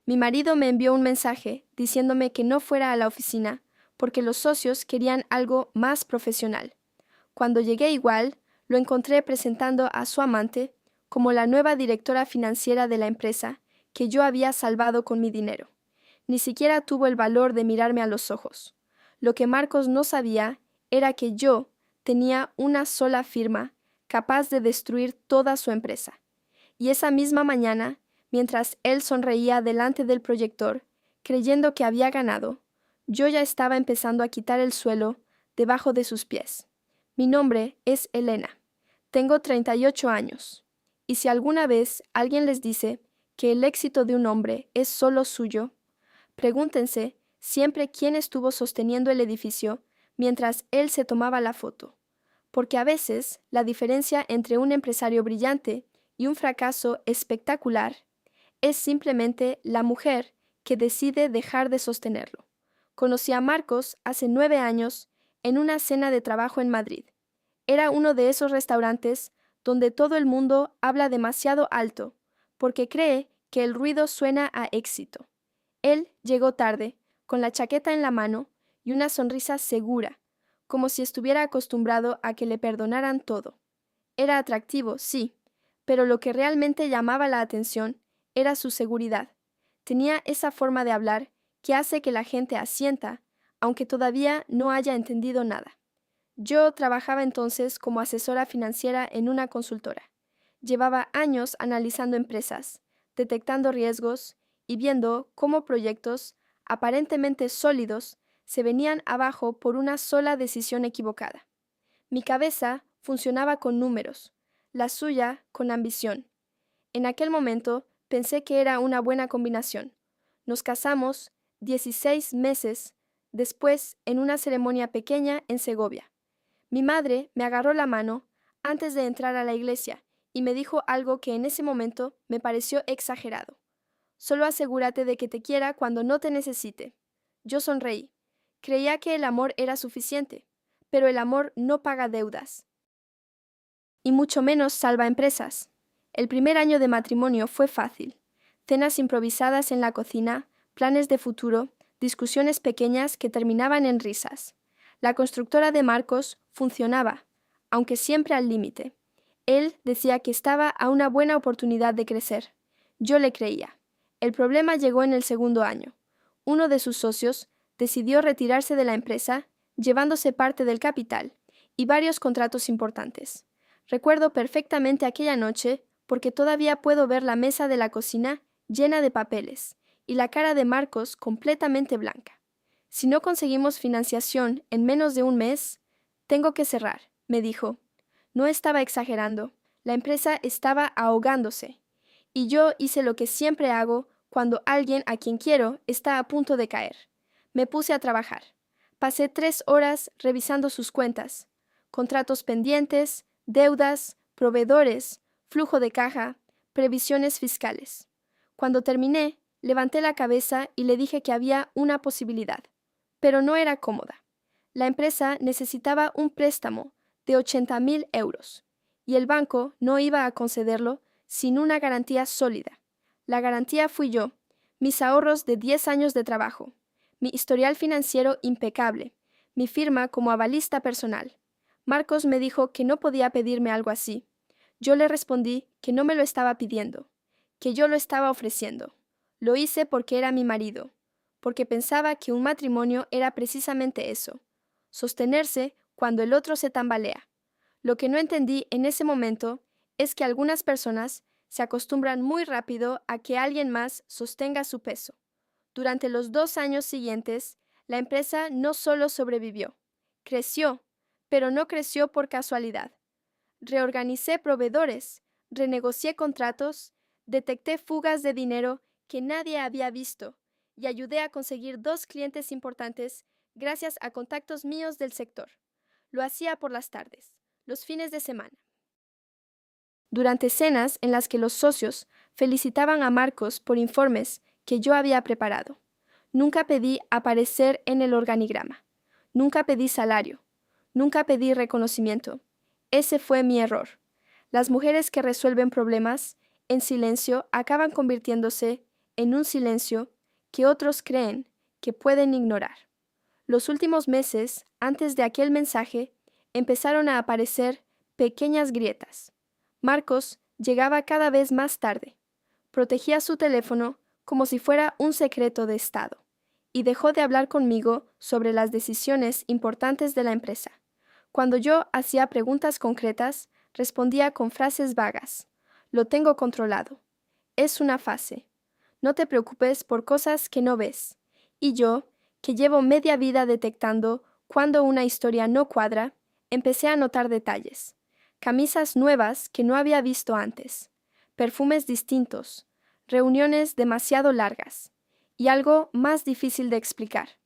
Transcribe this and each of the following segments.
Mi marido me envió un mensaje diciéndome que no fuera a la oficina porque los socios querían algo más profesional. Cuando llegué igual, lo encontré presentando a su amante como la nueva directora financiera de la empresa que yo había salvado con mi dinero. Ni siquiera tuvo el valor de mirarme a los ojos. Lo que Marcos no sabía era que yo tenía una sola firma capaz de destruir toda su empresa. Y esa misma mañana, mientras él sonreía delante del proyector, creyendo que había ganado, yo ya estaba empezando a quitar el suelo debajo de sus pies. Mi nombre es Elena. Tengo 38 años. Y si alguna vez alguien les dice que el éxito de un hombre es solo suyo, pregúntense siempre quién estuvo sosteniendo el edificio mientras él se tomaba la foto. Porque a veces la diferencia entre un empresario brillante y un fracaso espectacular es simplemente la mujer que decide dejar de sostenerlo. Conocí a Marcos hace 9 años en una cena de trabajo en Madrid. Era uno de esos restaurantes donde todo el mundo habla demasiado alto porque cree que el ruido suena a éxito. Él llegó tarde, con la chaqueta en la mano y una sonrisa segura, como si estuviera acostumbrado a que le perdonaran todo. Era atractivo, sí, pero lo que realmente llamaba la atención era su seguridad. Tenía esa forma de hablar que hace que la gente asienta, aunque todavía no haya entendido nada. Yo trabajaba entonces como asesora financiera en una consultora. Llevaba años analizando empresas, detectando riesgos y viendo cómo proyectos aparentemente sólidos se venían abajo por una sola decisión equivocada. Mi cabeza funcionaba con números, la suya con ambición. En aquel momento pensé que era una buena combinación. Nos casamos 16 meses después en una ceremonia pequeña en Segovia. Mi madre me agarró la mano antes de entrar a la iglesia y me dijo algo que en ese momento me pareció exagerado. Solo asegúrate de que te quiera cuando no te necesite. Yo sonreí. Creía que el amor era suficiente, pero el amor no paga deudas, y mucho menos salva empresas. El primer año de matrimonio fue fácil. Cenas improvisadas en la cocina, planes de futuro, discusiones pequeñas que terminaban en risas. La constructora de Marcos funcionaba, aunque siempre al límite. Él decía que estaba a una buena oportunidad de crecer. Yo le creía. El problema llegó en el segundo año. Uno de sus socios decidió retirarse de la empresa, llevándose parte del capital y varios contratos importantes. Recuerdo perfectamente aquella noche porque todavía puedo ver la mesa de la cocina llena de papeles y la cara de Marcos completamente blanca. Si no conseguimos financiación en menos de un mes, tengo que cerrar, me dijo. No estaba exagerando, la empresa estaba ahogándose. Y yo hice lo que siempre hago cuando alguien a quien quiero está a punto de caer. Me puse a trabajar. Pasé 3 horas revisando sus cuentas, contratos pendientes, deudas, proveedores, flujo de caja, previsiones fiscales. Cuando terminé, levanté la cabeza y le dije que había una posibilidad, pero no era cómoda. La empresa necesitaba un préstamo de 80.000 euros y el banco no iba a concederlo sin una garantía sólida. La garantía fui yo, mis ahorros de 10 años de trabajo, mi historial financiero impecable, mi firma como avalista personal. Marcos me dijo que no podía pedirme algo así. Yo le respondí que no me lo estaba pidiendo, que yo lo estaba ofreciendo. Lo hice porque era mi marido, porque pensaba que un matrimonio era precisamente eso, sostenerse cuando el otro se tambalea. Lo que no entendí en ese momento es que algunas personas se acostumbran muy rápido a que alguien más sostenga su peso. Durante los 2 años siguientes, la empresa no solo sobrevivió, creció, pero no creció por casualidad. Reorganicé proveedores, renegocié contratos, detecté fugas de dinero que nadie había visto y ayudé a conseguir 2 clientes importantes gracias a contactos míos del sector. Lo hacía por las tardes, los fines de semana. Durante cenas en las que los socios felicitaban a Marcos por informes que yo había preparado. Nunca pedí aparecer en el organigrama. Nunca pedí salario. Nunca pedí reconocimiento. Ese fue mi error. Las mujeres que resuelven problemas en silencio acaban convirtiéndose en un silencio que otros creen que pueden ignorar. Los últimos meses, antes de aquel mensaje, empezaron a aparecer pequeñas grietas. Marcos llegaba cada vez más tarde. Protegía su teléfono como si fuera un secreto de Estado y dejó de hablar conmigo sobre las decisiones importantes de la empresa. Cuando yo hacía preguntas concretas, respondía con frases vagas. Lo tengo controlado. Es una fase. No te preocupes por cosas que no ves. Y yo, que llevo media vida detectando cuando una historia no cuadra, empecé a notar detalles. Camisas nuevas que no había visto antes. Perfumes distintos. Reuniones demasiado largas. Y algo más difícil de explicar.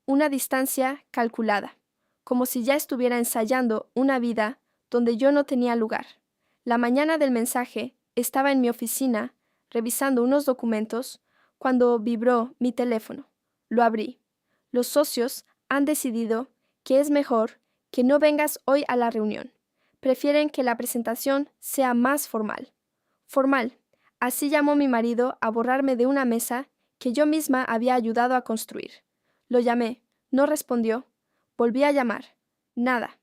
Una distancia calculada. Como si ya estuviera ensayando una vida donde yo no tenía lugar. La mañana del mensaje estaba en mi oficina revisando unos documentos cuando vibró mi teléfono. Lo abrí. Los socios han decidido que es mejor que no vengas hoy a la reunión. Prefieren que la presentación sea más formal. Formal. Así llamó mi marido a borrarme de una mesa que yo misma había ayudado a construir. Lo llamé. No respondió. Volví a llamar. Nada.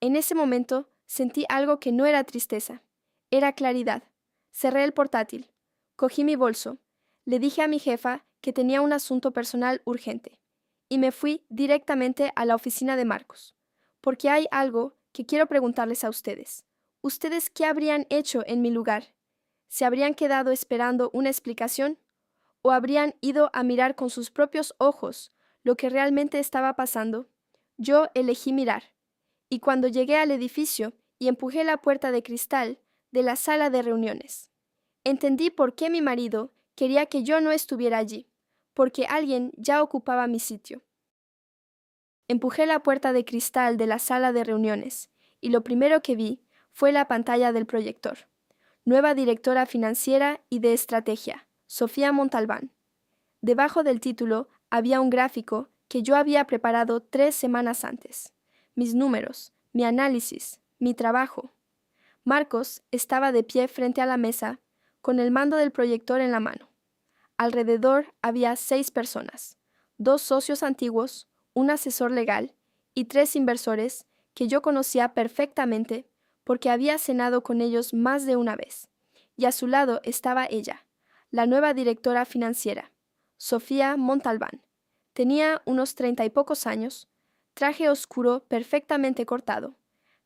En ese momento sentí algo que no era tristeza. Era claridad. Cerré el portátil. Cogí mi bolso. Le dije a mi jefa que tenía un asunto personal urgente. Y me fui directamente a la oficina de Marcos. Porque hay algo que quiero preguntarles a ustedes. ¿Ustedes qué habrían hecho en mi lugar? ¿Se habrían quedado esperando una explicación? ¿O habrían ido a mirar con sus propios ojos lo que realmente estaba pasando? Yo elegí mirar. Y cuando llegué al edificio y empujé la puerta de cristal de la sala de reuniones, entendí por qué mi marido quería que yo no estuviera allí, porque alguien ya ocupaba mi sitio. Empujé la puerta de cristal de la sala de reuniones y lo primero que vi fue la pantalla del proyector. Nueva directora financiera y de estrategia, Sofía Montalbán. Debajo del título había un gráfico que yo había preparado 3 semanas antes. Mis números, mi análisis, mi trabajo. Marcos estaba de pie frente a la mesa, con el mando del proyector en la mano. Alrededor había 6 personas, 2 socios antiguos, un asesor legal y 3 inversores que yo conocía perfectamente porque había cenado con ellos más de una vez. Y a su lado estaba ella, la nueva directora financiera, Sofía Montalbán. Tenía unos 30 y pocos años, traje oscuro perfectamente cortado,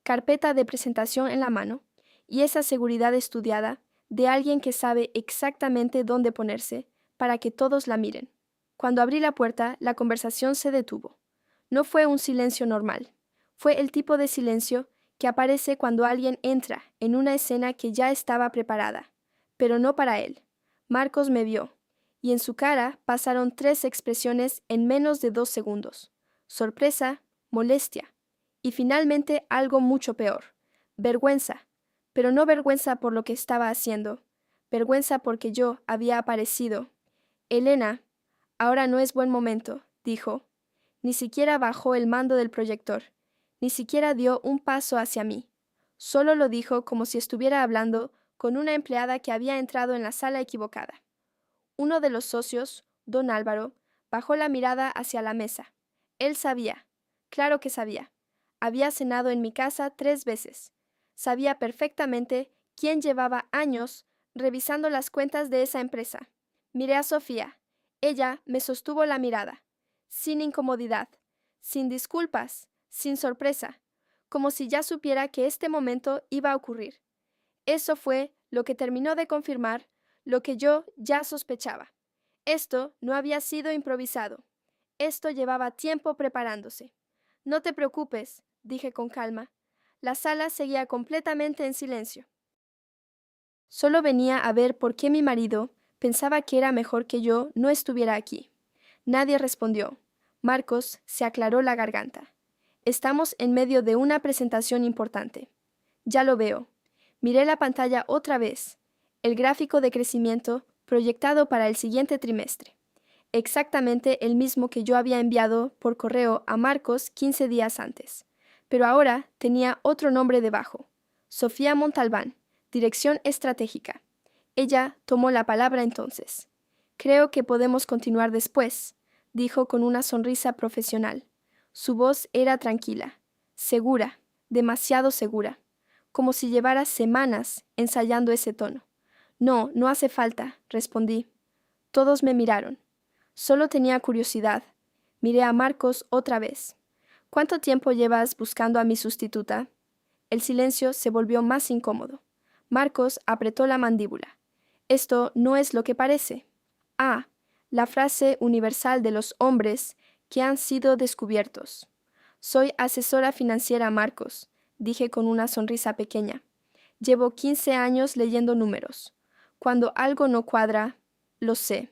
carpeta de presentación en la mano y esa seguridad estudiada de alguien que sabe exactamente dónde ponerse para que todos la miren. Cuando abrí la puerta, la conversación se detuvo. No fue un silencio normal. Fue el tipo de silencio que aparece cuando alguien entra en una escena que ya estaba preparada, pero no para él. Marcos me vio, y en su cara pasaron 3 expresiones en menos de 2 segundos. Sorpresa, molestia, y finalmente algo mucho peor, vergüenza, pero no vergüenza por lo que estaba haciendo, vergüenza porque yo había aparecido. Elena, ahora no es buen momento, dijo. Ni siquiera bajó el mando del proyector, ni siquiera dio un paso hacia mí. Solo lo dijo como si estuviera hablando con una empleada que había entrado en la sala equivocada. Uno de los socios, don Álvaro, bajó la mirada hacia la mesa. Él sabía, claro que sabía. Había cenado en mi casa 3 veces. Sabía perfectamente quién llevaba años revisando las cuentas de esa empresa. Miré a Sofía. Ella me sostuvo la mirada, sin incomodidad, sin disculpas, sin sorpresa, como si ya supiera que este momento iba a ocurrir. Eso fue lo que terminó de confirmar lo que yo ya sospechaba. Esto no había sido improvisado. Esto llevaba tiempo preparándose. No te preocupes, dije con calma. La sala seguía completamente en silencio. Solo venía a ver por qué mi marido pensaba que era mejor que yo no estuviera aquí. Nadie respondió. Marcos se aclaró la garganta. Estamos en medio de una presentación importante. Ya lo veo. Miré la pantalla otra vez. El gráfico de crecimiento proyectado para el siguiente trimestre. Exactamente el mismo que yo había enviado por correo a Marcos 15 días antes. Pero ahora tenía otro nombre debajo. Sofía Montalbán, Dirección Estratégica. Ella tomó la palabra entonces. Creo que podemos continuar después, dijo con una sonrisa profesional. Su voz era tranquila, segura, demasiado segura, como si llevara semanas ensayando ese tono. No, no hace falta, respondí. Todos me miraron. Solo tenía curiosidad. Miré a Marcos otra vez. ¿Cuánto tiempo llevas buscando a mi sustituta? El silencio se volvió más incómodo. Marcos apretó la mandíbula. Esto no es lo que parece. Ah, la frase universal de los hombres que han sido descubiertos. Soy asesora financiera Marcos, dije con una sonrisa pequeña. Llevo 15 años leyendo números. Cuando algo no cuadra, lo sé.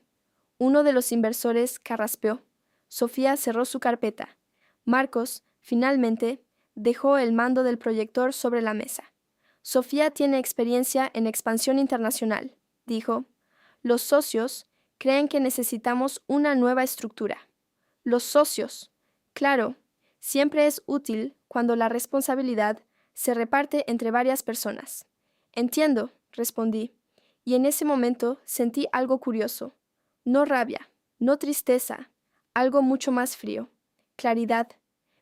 Uno de los inversores carraspeó. Sofía cerró su carpeta. Marcos, finalmente, dejó el mando del proyector sobre la mesa. Sofía tiene experiencia en expansión internacional, dijo. Los socios creen que necesitamos una nueva estructura. Los socios. Claro, siempre es útil cuando la responsabilidad se reparte entre varias personas. Entiendo, respondí, y en ese momento sentí algo curioso. No rabia, no tristeza, algo mucho más frío. Claridad.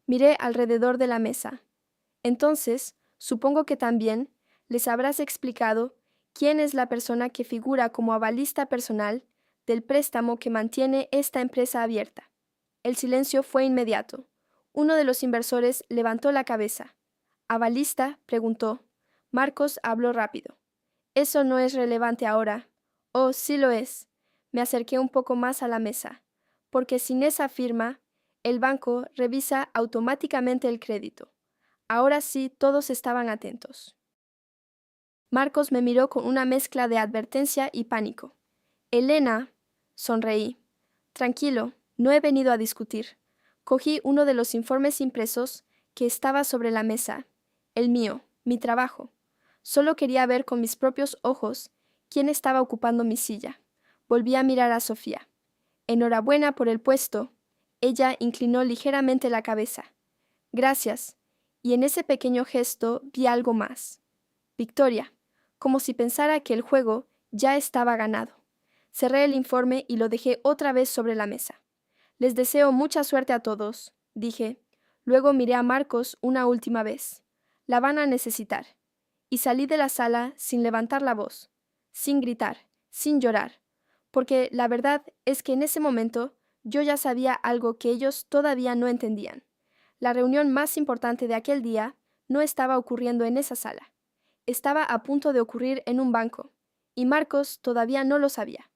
Miré alrededor de la mesa. Entonces, supongo que también les habrás explicado quién es la persona que figura como avalista personal del préstamo que mantiene esta empresa abierta. El silencio fue inmediato. Uno de los inversores levantó la cabeza. ¿Avalista?, preguntó. Marcos habló rápido. Eso no es relevante ahora. Oh, sí lo es. Me acerqué un poco más a la mesa, porque sin esa firma, el banco revisa automáticamente el crédito. Ahora sí, todos estaban atentos. Marcos me miró con una mezcla de advertencia y pánico. Elena, sonreí. Tranquilo, no he venido a discutir. Cogí uno de los informes impresos que estaba sobre la mesa. El mío, mi trabajo. Solo quería ver con mis propios ojos quién estaba ocupando mi silla. Volví a mirar a Sofía. Enhorabuena por el puesto. Ella inclinó ligeramente la cabeza. Gracias. Y en ese pequeño gesto vi algo más. Victoria, como si pensara que el juego ya estaba ganado. Cerré el informe y lo dejé otra vez sobre la mesa. Les deseo mucha suerte a todos, dije. Luego miré a Marcos una última vez. La van a necesitar. Y salí de la sala sin levantar la voz, sin gritar, sin llorar, porque la verdad es que en ese momento yo ya sabía algo que ellos todavía no entendían. La reunión más importante de aquel día no estaba ocurriendo en esa sala. Estaba a punto de ocurrir en un banco, y Marcos todavía no lo sabía.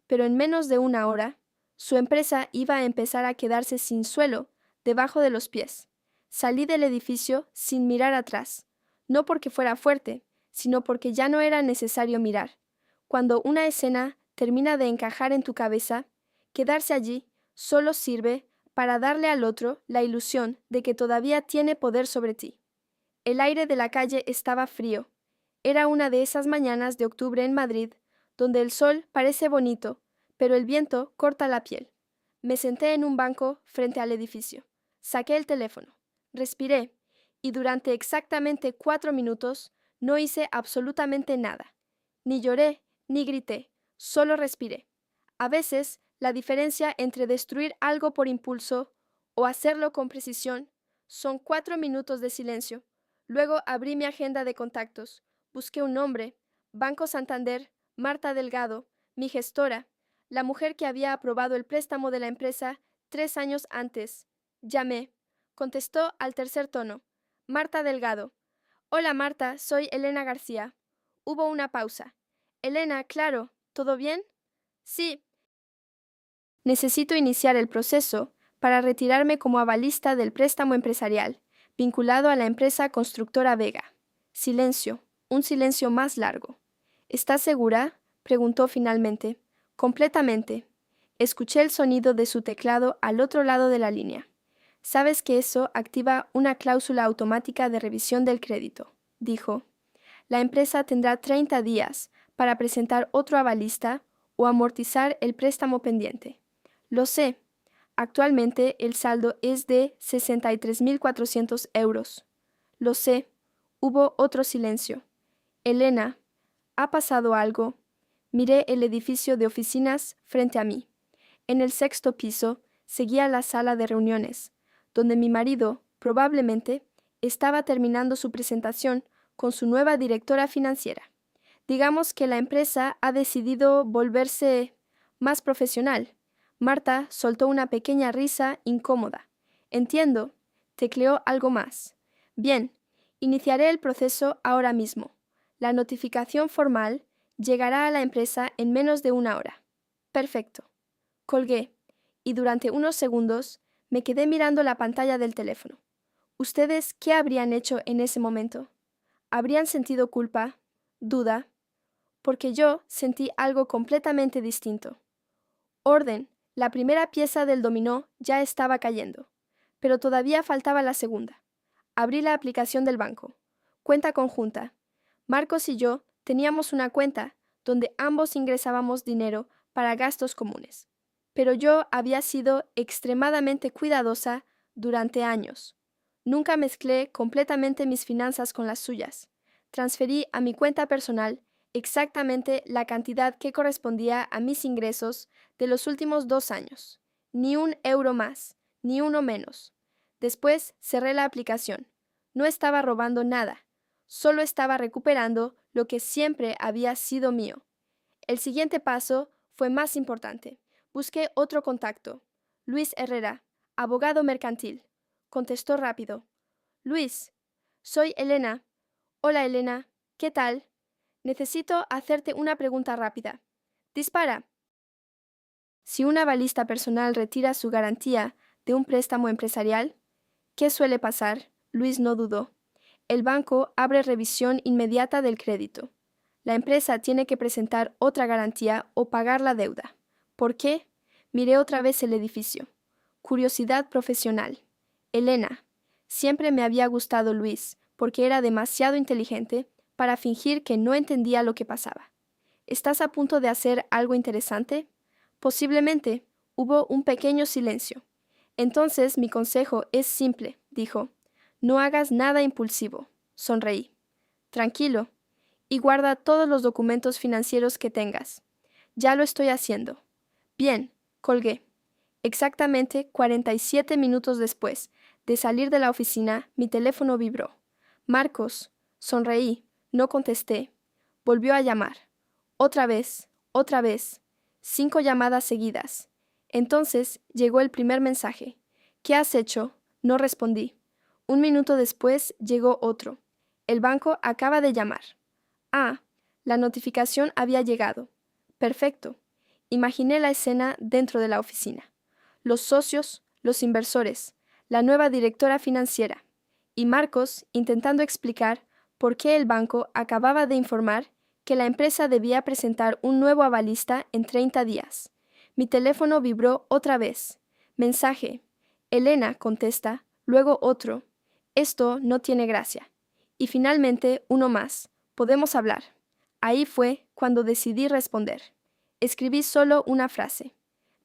Pero en menos de una hora, su empresa iba a empezar a quedarse sin suelo debajo de los pies. Salí del edificio sin mirar atrás, no porque fuera fuerte, sino porque ya no era necesario mirar. Cuando una escena termina de encajar en tu cabeza, quedarse allí solo sirve para darle al otro la ilusión de que todavía tiene poder sobre ti. El aire de la calle estaba frío. Era una de esas mañanas de octubre en Madrid, donde el sol parece bonito, pero el viento corta la piel. Me senté en un banco frente al edificio. Saqué el teléfono. Respiré, y durante exactamente 4 minutos no hice absolutamente nada. Ni lloré, ni grité, solo respiré. A veces, la diferencia entre destruir algo por impulso o hacerlo con precisión son 4 minutos de silencio. Luego abrí mi agenda de contactos. Busqué un nombre: Banco Santander, Marta Delgado, mi gestora, la mujer que había aprobado el préstamo de la empresa 3 años antes. Llamé. Contestó al tercer tono. Marta Delgado. Hola Marta, soy Elena García. Hubo una pausa. Elena, claro, ¿todo bien? Sí. Necesito iniciar el proceso para retirarme como avalista del préstamo empresarial, vinculado a la empresa constructora Vega. Silencio, un silencio más largo. ¿Estás segura?, preguntó finalmente. Completamente. Escuché el sonido de su teclado al otro lado de la línea. Sabes que eso activa una cláusula automática de revisión del crédito, dijo. La empresa tendrá 30 días para presentar otro avalista o amortizar el préstamo pendiente. Lo sé. Actualmente el saldo es de 63.400 euros. Lo sé. Hubo otro silencio. Elena, ¿ha pasado algo? Miré el edificio de oficinas frente a mí. En el sexto piso seguía la sala de reuniones, donde mi marido, probablemente, estaba terminando su presentación con su nueva directora financiera. Digamos que la empresa ha decidido volverse más profesional. Marta soltó una pequeña risa incómoda. Entiendo, tecleó algo más. Bien, iniciaré el proceso ahora mismo. La notificación formal llegará a la empresa en menos de una hora. Perfecto. Colgué, y durante unos segundos me quedé mirando la pantalla del teléfono. ¿Ustedes qué habrían hecho en ese momento? ¿Habrían sentido culpa? ¿Duda? Porque yo sentí algo completamente distinto. Orden. La primera pieza del dominó ya estaba cayendo, pero todavía faltaba la segunda. Abrí la aplicación del banco. Cuenta conjunta. Marcos y yo teníamos una cuenta donde ambos ingresábamos dinero para gastos comunes. Pero yo había sido extremadamente cuidadosa durante años. Nunca mezclé completamente mis finanzas con las suyas. Transferí a mi cuenta personal exactamente la cantidad que correspondía a mis ingresos de los últimos 2 años. Ni un euro más, ni uno menos. Después cerré la aplicación. No estaba robando nada. Solo estaba recuperando lo que siempre había sido mío. El siguiente paso fue más importante. Busqué otro contacto. Luis Herrera, abogado mercantil. Contestó rápido. Luis, soy Elena. Hola Elena, ¿qué tal? Necesito hacerte una pregunta rápida. Dispara. Si un avalista personal retira su garantía de un préstamo empresarial, ¿qué suele pasar? Luis no dudó. El banco abre revisión inmediata del crédito. La empresa tiene que presentar otra garantía o pagar la deuda. ¿Por qué? Miré otra vez el edificio. Curiosidad profesional. Elena. Siempre me había gustado Luis, porque era demasiado inteligente para fingir que no entendía lo que pasaba. ¿Estás a punto de hacer algo interesante? Posiblemente. Hubo un pequeño silencio. Entonces mi consejo es simple, dijo. No hagas nada impulsivo. Sonreí. Tranquilo. Y guarda todos los documentos financieros que tengas. Ya lo estoy haciendo. Bien, colgué. Exactamente 47 minutos después de salir de la oficina, mi teléfono vibró. Marcos. Sonreí. No contesté. Volvió a llamar. Otra vez. 5 llamadas seguidas. Entonces llegó el primer mensaje. ¿Qué has hecho? No respondí. 1 minuto después llegó otro. El banco acaba de llamar. Ah, la notificación había llegado. Perfecto. Imaginé la escena dentro de la oficina. Los socios, los inversores, la nueva directora financiera, y Marcos intentando explicar por qué el banco acababa de informar que la empresa debía presentar un nuevo avalista en 30 días. Mi teléfono vibró otra vez. Mensaje. Elena contesta, luego otro. Esto no tiene gracia. Y finalmente uno más. Podemos hablar. Ahí fue cuando decidí responder. Escribí solo una frase.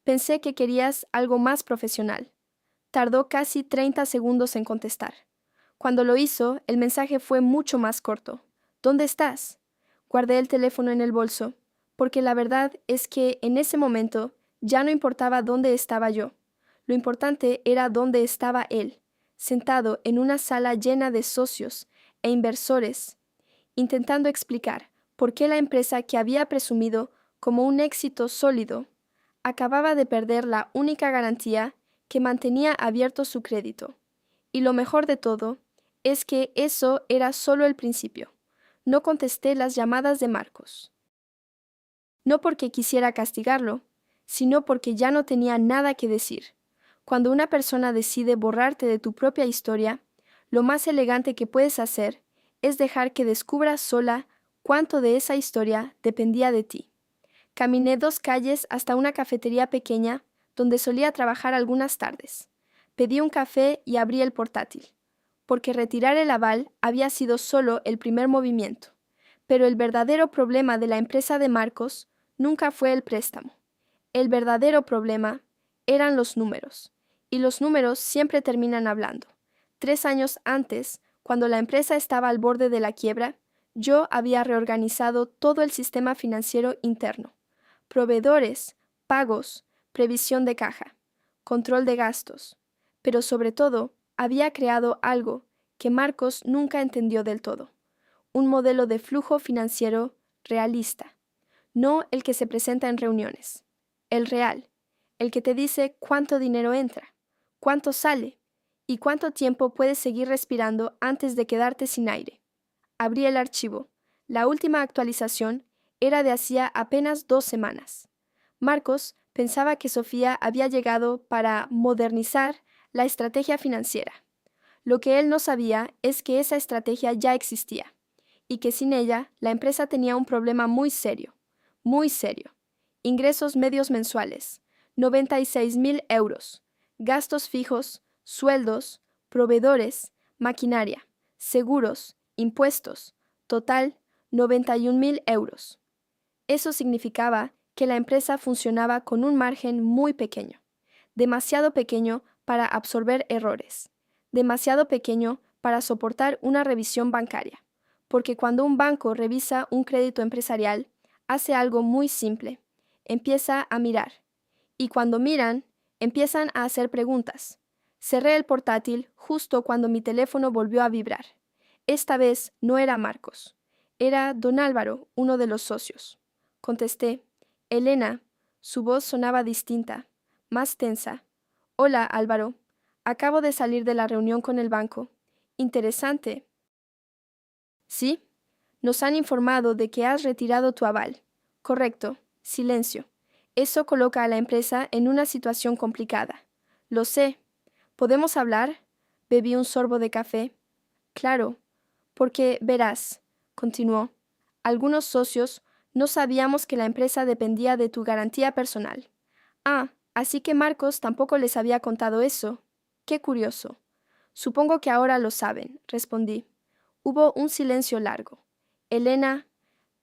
Pensé que querías algo más profesional. Tardó casi 30 segundos en contestar. Cuando lo hizo, el mensaje fue mucho más corto. ¿Dónde estás? Guardé el teléfono en el bolso, porque la verdad es que en ese momento ya no importaba dónde estaba yo. Lo importante era dónde estaba él, sentado en una sala llena de socios e inversores, intentando explicar por qué la empresa que había presumido como un éxito sólido acababa de perder la única garantía que mantenía abierto su crédito. Y lo mejor de todo es que eso era solo el principio. No contesté las llamadas de Marcos. No porque quisiera castigarlo, sino porque ya no tenía nada que decir. Cuando una persona decide borrarte de tu propia historia, lo más elegante que puedes hacer es dejar que descubra sola cuánto de esa historia dependía de ti. Caminé 2 calles hasta una cafetería pequeña donde solía trabajar algunas tardes. Pedí un café y abrí el portátil, porque retirar el aval había sido solo el primer movimiento. Pero el verdadero problema de la empresa de Marcos nunca fue el préstamo. El verdadero problema eran los números, y los números siempre terminan hablando. 3 años antes, cuando la empresa estaba al borde de la quiebra, Yo había reorganizado todo el sistema financiero interno: proveedores, pagos, previsión de caja, control de gastos, pero sobre todo había creado algo que Marcos nunca entendió del todo: un modelo de flujo financiero realista, no el que se presenta en reuniones, el real, el que te dice cuánto dinero entra, cuánto sale y cuánto tiempo puedes seguir respirando antes de quedarte sin aire. Abrí el archivo. La última actualización era de hacía apenas 2 semanas. Marcos pensaba que Sofía había llegado para modernizar la estrategia financiera. Lo que él no sabía es que esa estrategia ya existía y que sin ella la empresa tenía un problema muy serio, muy serio. Ingresos medios mensuales: 96.000 euros. Gastos fijos, sueldos, proveedores, maquinaria, seguros, impuestos. Total, 91.000 euros. Eso significaba que la empresa funcionaba con un margen muy pequeño, demasiado pequeño para absorber errores, demasiado pequeño para soportar una revisión bancaria, porque cuando un banco revisa un crédito empresarial, hace algo muy simple: empieza a mirar, y cuando miran, empiezan a hacer preguntas. Cerré el portátil justo cuando mi teléfono volvió a vibrar. Esta vez no era Marcos, era don Álvaro, uno de los socios. Contesté. Elena. Su voz sonaba distinta, más tensa. Hola, Álvaro. Acabo de salir de la reunión con el banco. Interesante. ¿Sí? Nos han informado de que has retirado tu aval. Correcto. Silencio. Eso coloca a la empresa en una situación complicada. Lo sé. ¿Podemos hablar? Bebí un sorbo de café. Claro, porque verás, continuó, algunos socios no sabíamos que la empresa dependía de tu garantía personal. Ah, así que Marcos tampoco les había contado eso. Qué curioso. Supongo que ahora lo saben, respondí. Hubo un silencio largo. Elena,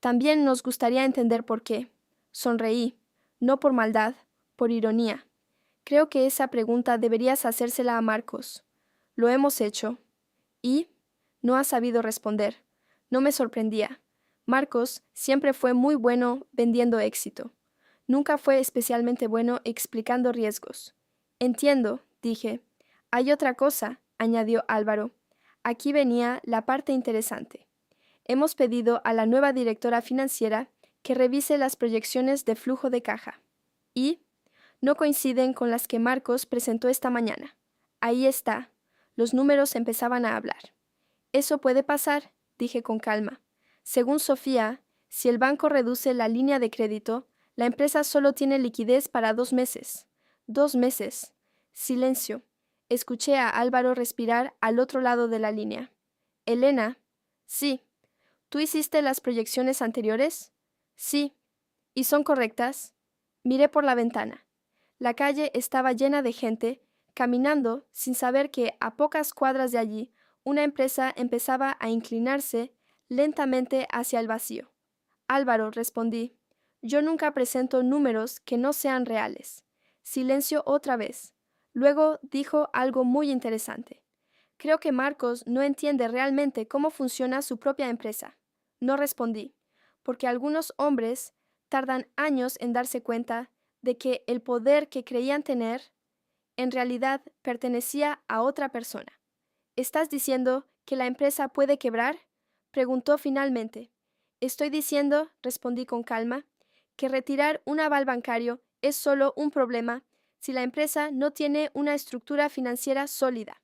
también nos gustaría entender por qué. Sonreí, no por maldad, por ironía. Creo que esa pregunta deberías hacérsela a Marcos. Lo hemos hecho. ¿Y? No ha sabido responder. No me sorprendía. Marcos siempre fue muy bueno vendiendo éxito. Nunca fue especialmente bueno explicando riesgos. Entiendo, dije. Hay otra cosa, añadió Álvaro. Aquí venía la parte interesante. Hemos pedido a la nueva directora financiera que revise las proyecciones de flujo de caja. Y no coinciden con las que Marcos presentó esta mañana. Ahí está. Los números empezaban a hablar. Eso puede pasar, dije con calma. Según Sofía, si el banco reduce la línea de crédito, la empresa solo tiene liquidez para 2 meses. 2 meses. Silencio. Escuché a Álvaro respirar al otro lado de la línea. Elena. Sí. ¿Tú hiciste las proyecciones anteriores? Sí. ¿Y son correctas? Miré por la ventana. La calle estaba llena de gente, caminando sin saber que a pocas cuadras de allí una empresa empezaba a inclinarse lentamente hacia el vacío. Álvaro, respondí, yo nunca presento números que no sean reales. Silencio otra vez. Luego dijo algo muy interesante. Creo que Marcos no entiende realmente cómo funciona su propia empresa. No respondí, porque algunos hombres tardan años en darse cuenta de que el poder que creían tener en realidad pertenecía a otra persona. ¿Estás diciendo que la empresa puede quebrar?, preguntó finalmente. Estoy diciendo, respondí con calma, que retirar un aval bancario es solo un problema si la empresa no tiene una estructura financiera sólida.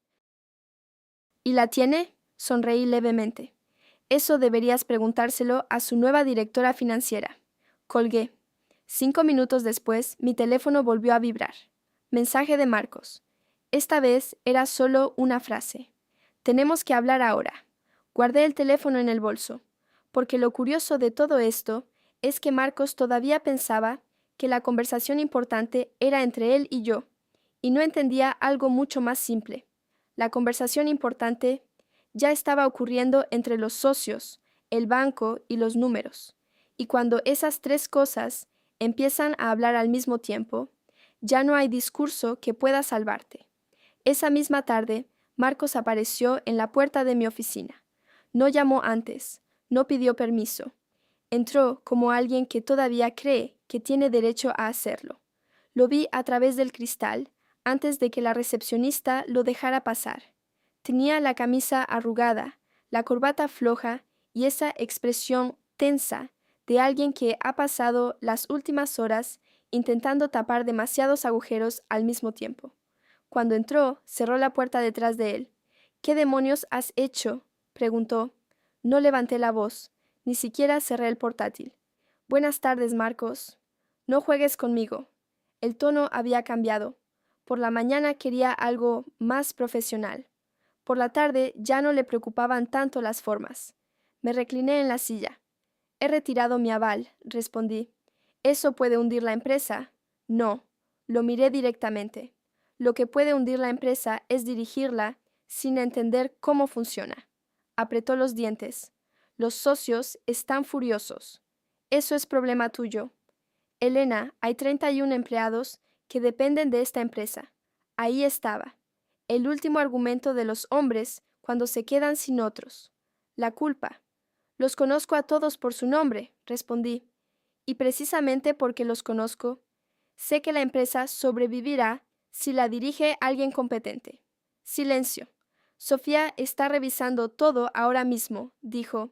¿Y la tiene?, sonreí levemente. Eso deberías preguntárselo a su nueva directora financiera. Colgué. 5 minutos después, mi teléfono volvió a vibrar. Mensaje de Marcos. Esta vez era solo una frase. Tenemos que hablar ahora. Guardé el teléfono en el bolso, porque lo curioso de todo esto es que Marcos todavía pensaba que la conversación importante era entre él y yo, y no entendía algo mucho más simple. La conversación importante ya estaba ocurriendo entre los socios, el banco y los números, y cuando esas tres cosas empiezan a hablar al mismo tiempo, ya no hay discurso que pueda salvarte. Esa misma tarde, Marcos apareció en la puerta de mi oficina. No llamó antes, No pidió permiso. Entró como alguien que todavía cree que tiene derecho a hacerlo. Lo vi a través del cristal antes de que la recepcionista lo dejara pasar. Tenía la camisa arrugada, la corbata floja y esa expresión tensa de alguien que ha pasado las últimas horas intentando tapar demasiados agujeros al mismo tiempo. Cuando entró, cerró la puerta detrás de él. ¿Qué demonios has hecho?, preguntó. No levanté la voz, ni siquiera cerré el portátil. Buenas tardes, Marcos. No juegues conmigo. El tono había cambiado. Por la mañana quería algo más profesional. Por la tarde ya no le preocupaban tanto las formas. Me recliné en la silla. He retirado mi aval, respondí. ¿Eso puede hundir la empresa? No. Lo miré directamente. Lo que puede hundir la empresa es dirigirla sin entender cómo funciona. Apretó los dientes. Los socios están furiosos. Eso es problema tuyo. Elena, hay 31 empleados que dependen de esta empresa. Ahí estaba. El último argumento de los hombres cuando se quedan sin otros. La culpa. Los conozco a todos por su nombre, respondí. Y precisamente porque los conozco, sé que la empresa sobrevivirá si la dirige alguien competente. Silencio. Sofía está revisando todo ahora mismo, dijo.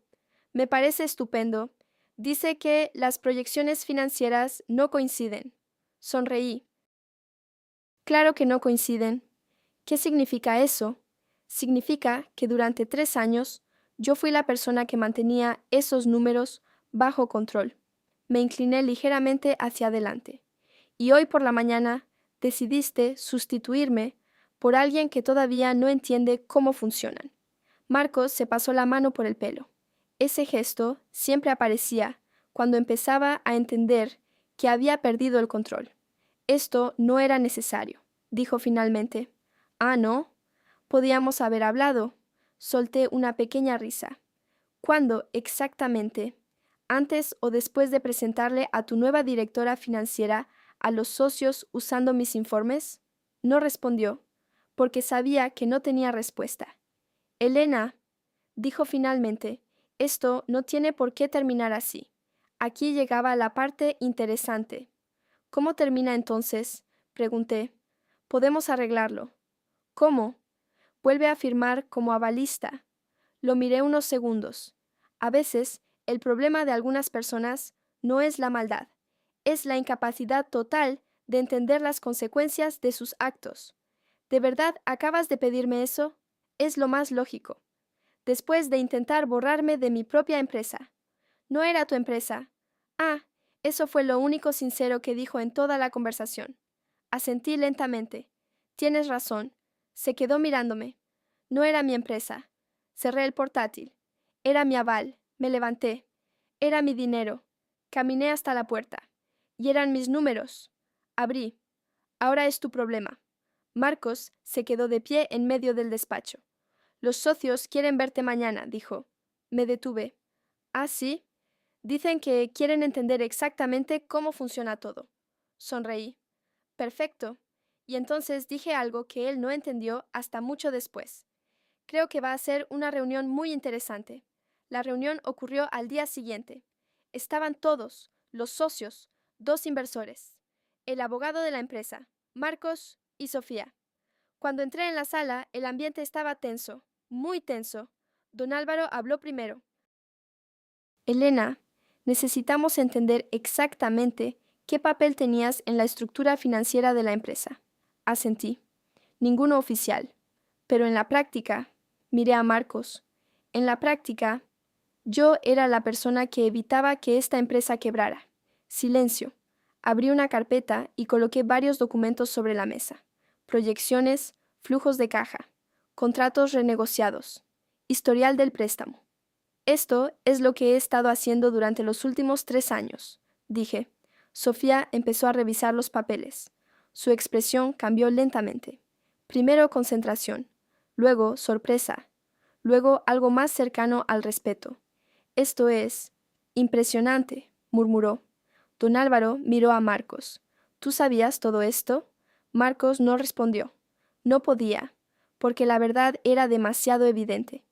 Me parece estupendo. Dice que las proyecciones financieras no coinciden. Sonreí. Claro que no coinciden. ¿Qué significa eso? Significa que durante 3 años yo fui la persona que mantenía esos números bajo control. Me incliné ligeramente hacia adelante. Y hoy por la mañana decidiste sustituirme por alguien que todavía no entiende cómo funcionan. Marcos se pasó la mano por el pelo. Ese gesto siempre aparecía cuando empezaba a entender que había perdido el control. Esto no era necesario, dijo finalmente. Ah, ¿no? Podíamos haber hablado. Solté una pequeña risa. ¿Cuándo exactamente? ¿Antes o después de presentarle a tu nueva directora financiera a los socios usando mis informes? No respondió, porque sabía que no tenía respuesta. Elena, dijo finalmente, esto no tiene por qué terminar así. Aquí llegaba la parte interesante. ¿Cómo termina entonces?, pregunté. Podemos arreglarlo. ¿Cómo? Vuelve a firmar como avalista. Lo miré unos segundos. A veces, el problema de algunas personas no es la maldad, es la incapacidad total de entender las consecuencias de sus actos. ¿De verdad acabas de pedirme eso? Es lo más lógico. Después de intentar borrarme de mi propia empresa. No era tu empresa. Ah, eso fue lo único sincero que dijo en toda la conversación. Asentí lentamente. Tienes razón. Se quedó mirándome. No era mi empresa. Cerré el portátil. Era mi aval. Me levanté. Era mi dinero. Caminé hasta la puerta. Y eran mis números. Abrí. Ahora es tu problema. Marcos se quedó de pie en medio del despacho. Los socios quieren verte mañana, dijo. Me detuve. ¿Ah, sí? Dicen que quieren entender exactamente cómo funciona todo. Sonreí. Perfecto. Y entonces dije algo que él no entendió hasta mucho después. Creo que va a ser una reunión muy interesante. La reunión ocurrió al día siguiente. Estaban todos, los socios, 2 inversores, el abogado de la empresa, Marcos y Sofía. Cuando entré en la sala, el ambiente estaba tenso, muy tenso. Don Álvaro habló primero. Elena, necesitamos entender exactamente qué papel tenías en la estructura financiera de la empresa. Asentí. Ninguno oficial. Pero en la práctica, miré a Marcos. En la práctica, yo era la persona que evitaba que esta empresa quebrara. Silencio. Abrí una carpeta y coloqué varios documentos sobre la mesa. Proyecciones, flujos de caja, contratos renegociados, historial del préstamo. Esto es lo que he estado haciendo durante los últimos 3 años, dije. Sofía empezó a revisar los papeles. Su expresión cambió lentamente. Primero concentración, luego sorpresa, luego algo más cercano al respeto. Esto es impresionante, murmuró. Don Álvaro miró a Marcos. ¿Tú sabías todo esto? Marcos no respondió. No podía, porque la verdad era demasiado evidente.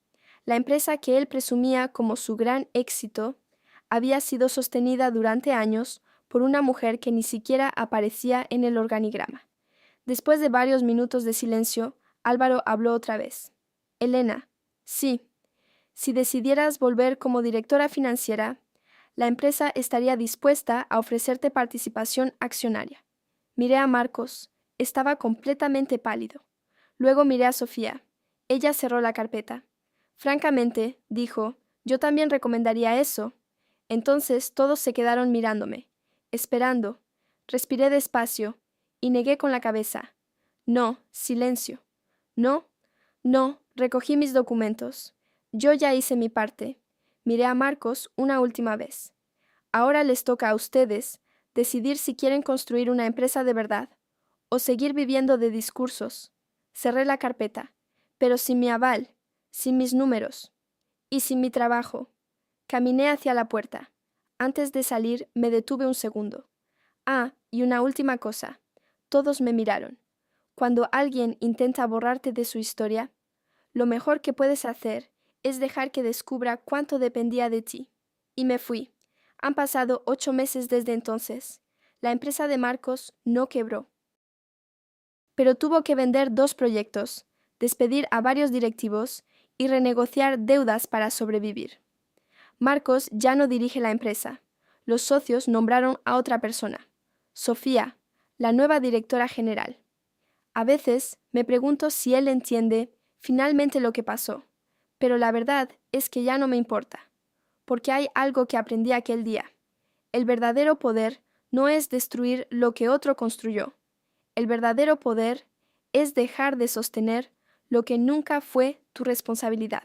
La empresa que él presumía como su gran éxito había sido sostenida durante años por una mujer que ni siquiera aparecía en el organigrama. Después de varios minutos de silencio, Álvaro habló otra vez. Elena, sí, si decidieras volver como directora financiera, la empresa estaría dispuesta a ofrecerte participación accionaria. Miré a Marcos. Estaba completamente pálido. Luego miré a Sofía. Ella cerró la carpeta. Francamente, dijo, yo también recomendaría eso. Entonces todos se quedaron mirándome, esperando. Respiré despacio y negué con la cabeza. No, silencio. No, no, recogí mis documentos. Yo ya hice mi parte. Miré a Marcos una última vez. Ahora les toca a ustedes decidir si quieren construir una empresa de verdad o seguir viviendo de discursos. Cerré la carpeta, pero sin mi aval, sin mis números y sin mi trabajo. Caminé hacia la puerta. Antes de salir me detuve un segundo. Ah, y una última cosa. Todos me miraron. Cuando alguien intenta borrarte de su historia, lo mejor que puedes hacer es dejar que descubra cuánto dependía de ti. Y me fui. Han pasado 8 meses desde entonces. La empresa de Marcos no quebró. Pero tuvo que vender 2 proyectos, despedir a varios directivos y renegociar deudas para sobrevivir. Marcos ya no dirige la empresa. Los socios nombraron a otra persona, Sofía, la nueva directora general. A veces me pregunto si él entiende finalmente lo que pasó, pero la verdad es que ya no me importa, porque hay algo que aprendí aquel día. El verdadero poder no es destruir lo que otro construyó. El verdadero poder es dejar de sostener lo que nunca fue tu responsabilidad.